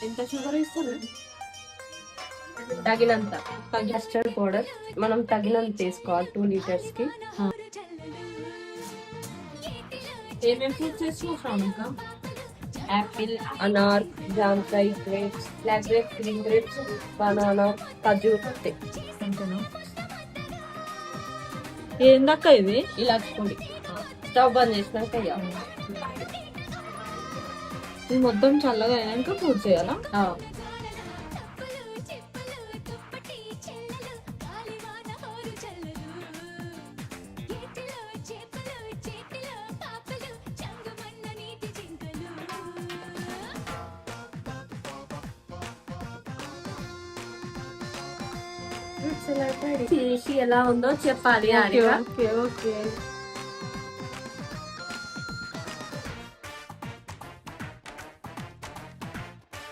ఎంత షుగర్ ఇస్తారు? తగినంత. కస్టర్డ్ పౌడర్ మనం తగినంత తీసుకోవాలి 2 లీటర్స్కి. ఏమేమి ఫ్రూట్స్ వేసుకుంటాం ఇంకా? యాపిల్, అనార్, జామకాయ, grapes, black grapes, green grapes, banana, ఖజూర్ అంతే. అంతేనా? ఏందక్క ఇది? ఇలాచి పొడి. స్టవ్ బంద్ చేసినాక వేయాలి. ఇది మొత్తం చల్లగా అయినాక ఫ్రూట్స్ చేయాలా? తీసి ఎలా ఉందో చెప్పాలి. ఓకే.